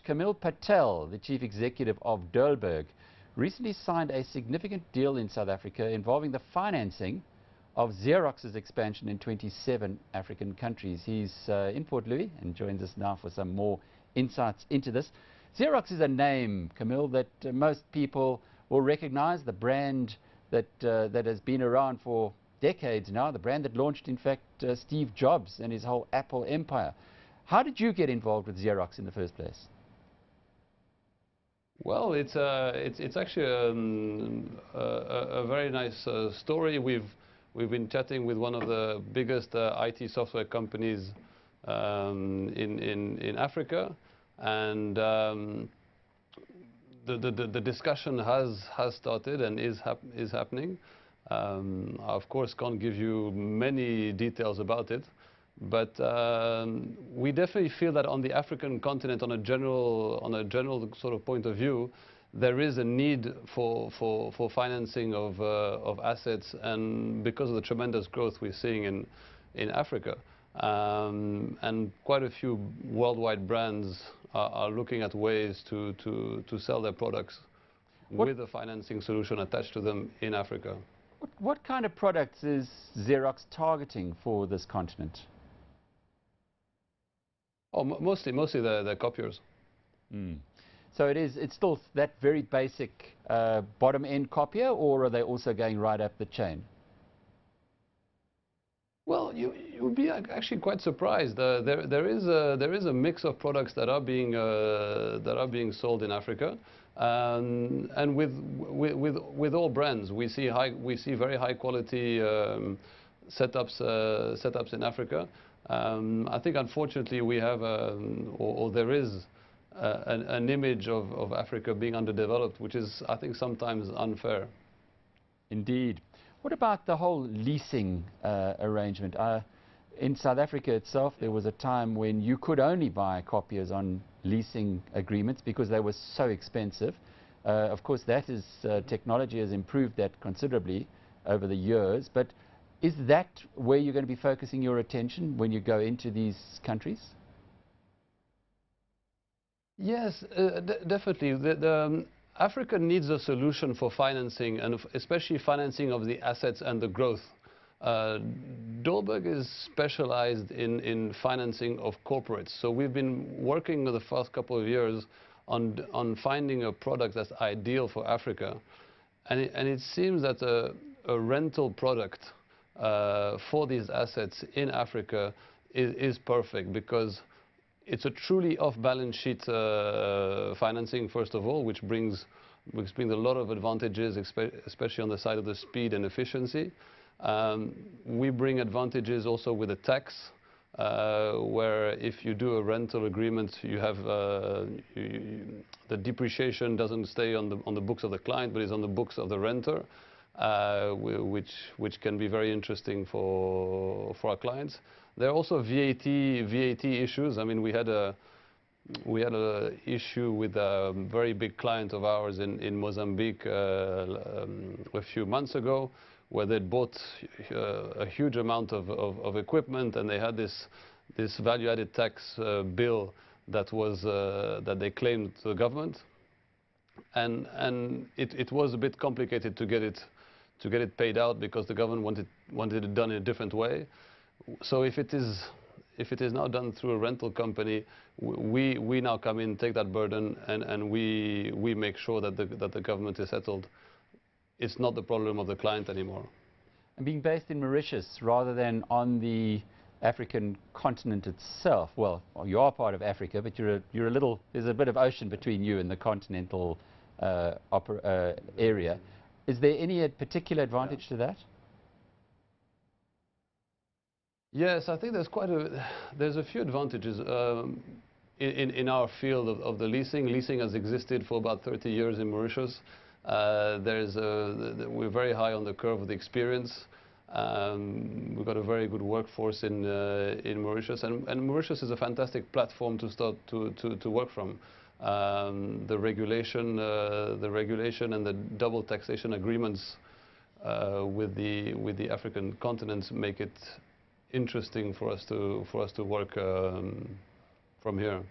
Kamil Patel, the chief executive of Dolberg, recently signed a significant deal in South Africa involving the financing of Xerox's expansion in 27 African countries. He's in Port Louis and joins us now for some more insights into this. Xerox is a name, Kamil, that most people will recognize, the brand that has been around for decades now, the brand that launched, in fact, Steve Jobs and his whole Apple empire. How did you get involved with Xerox in the first place? Well, it's actually a very nice story. We've been chatting with one of the biggest IT software companies in Africa, and the discussion has started and is happening. I of course can't give you many details about it, but we definitely feel that on the African continent, on a general sort of point of view, there is a need for financing of assets, and because of the tremendous growth we're seeing in Africa, and quite a few worldwide brands are looking at ways to sell their products with a financing solution attached to them in Africa. What kind of products is Xerox targeting for this continent? Oh, mostly the copiers. So it's still that very basic bottom-end copier, or are they also going right up the chain? Well, you would be actually quite surprised. There is a mix of products that are being sold in Africa, and with all brands, we see very high quality setups in Africa. I think unfortunately we have there is an image of Africa being underdeveloped, which is, I think, sometimes unfair. Indeed. What about the whole leasing arrangement? In South Africa itself, there was a time when you could only buy copiers on leasing agreements because they were so expensive. Of course, technology has improved that considerably over the years, but is that where you're going to be focusing your attention when you go into these countries? Yes, definitely. Africa needs a solution for financing, and especially financing of the assets and the growth. Dolberg is specialized in financing of corporates. So we've been working the first couple of years on finding a product that's ideal for Africa. And it seems that a rental product for these assets in Africa is perfect, because it's a truly off-balance sheet financing, first of all, which brings a lot of advantages, especially on the side of the speed and efficiency. We bring advantages also with the tax, where if you do a rental agreement, you have the depreciation doesn't stay on the books of the client, but is on the books of the renter, which can be very interesting for our clients. There are also VAT issues. I mean, we had a issue with a very big client of ours in Mozambique a few months ago, where they bought a huge amount of equipment, and they had this value-added tax bill that they claimed to the government, and it was a bit complicated to get it paid out, because the government wanted it done in a different way. So if it is now done through a rental company, we now come in, take that burden, and we make sure that the government is settled. It's not the problem of the client anymore. And being based in Mauritius rather than on the African continent itself, well, you are part of Africa, but you're a little. There's a bit of ocean between you and the continental area. Is there any particular advantage to that? Yes, I think there's a few advantages in our field of the leasing. Leasing has existed for about 30 years in Mauritius. We're very high on the curve of the experience. We've got a very good workforce in Mauritius, and Mauritius is a fantastic platform to start to work from. The regulation and the double taxation agreements with the African continents make it interesting for us to work from here.